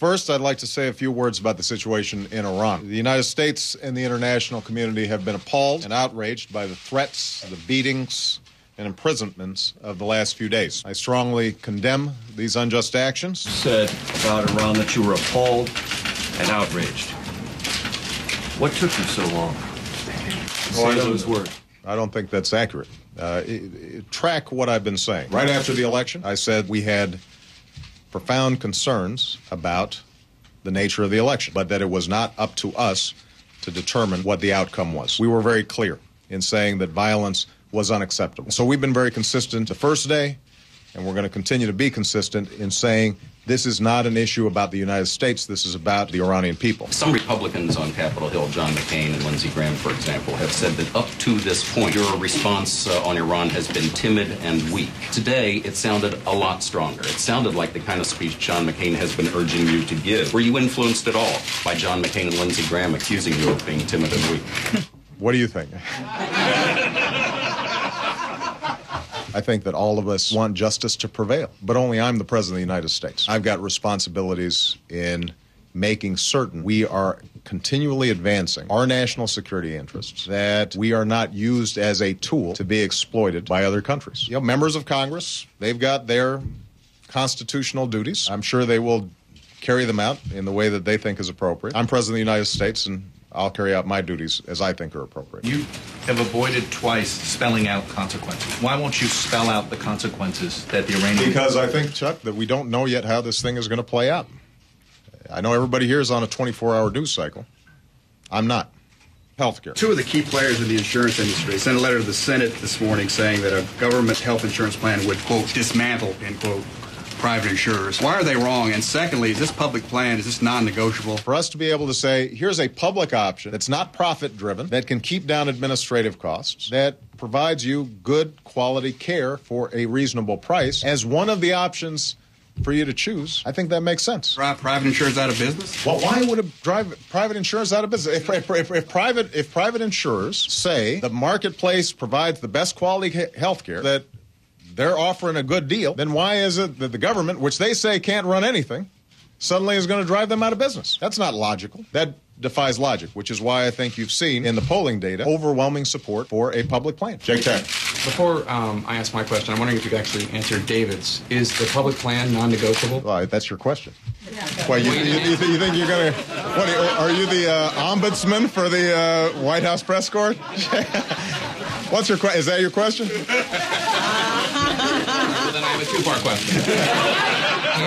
First, I'd like to say a few words about the situation in Iran. The United States and the international community have been appalled and outraged by the threats, the beatings, and imprisonments of the last few days. I strongly condemn these unjust actions. You said about Iran that you were appalled and outraged. What took you so long to say those words? I don't think that's accurate. Track what I've been saying. Right after the election, I said we had profound concerns about the nature of the election, but that it was not up to us to determine what the outcome was. We were very clear in saying that violence was unacceptable. So we've been very consistent the first day, and we're going to continue to be consistent in saying this is not an issue about the United States. This is about the Iranian people. Some Republicans on Capitol Hill, John McCain and Lindsey Graham, for example, have said that up to this point, your response on Iran has been timid and weak. Today, it sounded a lot stronger. It sounded like the kind of speech John McCain has been urging you to give. Were you influenced at all by John McCain and Lindsey Graham accusing you of being timid and weak? What do you think? I think that all of us want justice to prevail, but only I'm the President of the United States. I've got responsibilities in making certain we are continually advancing our national security interests, that we are not used as a tool to be exploited by other countries. You know, members of Congress, they've got their constitutional duties. I'm sure they will carry them out in the way that they think is appropriate. I'm President of the United States, and I'll carry out my duties as I think are appropriate. You have avoided twice spelling out consequences. Why won't you spell out the consequences that the Iranians... Because I think, Chuck, that we don't know yet how this thing is going to play out. I know everybody here is on a 24-hour news cycle. I'm not. Healthcare. Two of the key players in the insurance industry sent a letter to the Senate this morning saying that a government health insurance plan would, quote, dismantle, end quote, private insurers. Why are they wrong? And secondly, is this public plan, is this non-negotiable? For us to be able to say, here's a public option that's not profit-driven, that can keep down administrative costs, that provides you good quality care for a reasonable price, as one of the options for you to choose, I think that makes sense. Drive private insurers out of business? Well, why would it drive private insurers out of business? If private insurers say the marketplace provides the best quality health care, that they're offering a good deal, then why is it that the government, which they say can't run anything, suddenly is going to drive them out of business? That's not logical. That defies logic, which is why I think you've seen in the polling data overwhelming support for a public plan. Jake Tack. Before I ask my question, I'm wondering if you could actually answer David's. Is the public plan non-negotiable? Well, that's your question. Well, you think you're going to... What, are you the ombudsman for the White House press corps? What's your question? Is that your question? Well, then I have a two-part question. Is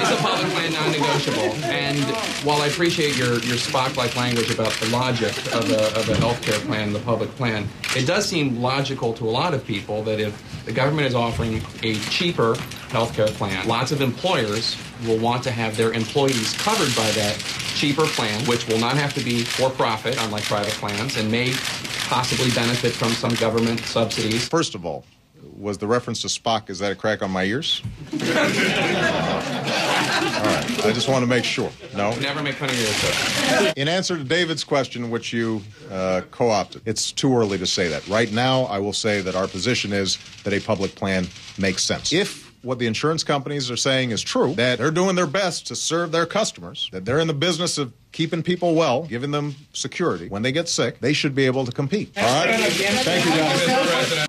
the public plan non-negotiable? And while I appreciate your Spock-like language about the logic of a health care plan, the public plan, it does seem logical to a lot of people that if the government is offering a cheaper health care plan, lots of employers will want to have their employees covered by that cheaper plan, which will not have to be for-profit, unlike private plans, and may possibly benefit from some government subsidies. First of all, was the reference to Spock, is that a crack on my ears? All right, I just want to make sure. No? Never make fun of your ears. In answer to David's question, which you co-opted, it's too early to say that. Right now, I will say that our position is that a public plan makes sense. If what the insurance companies are saying is true, that they're doing their best to serve their customers, that they're in the business of keeping people well, giving them security when they get sick, they should be able to compete. All right? Thank you, John.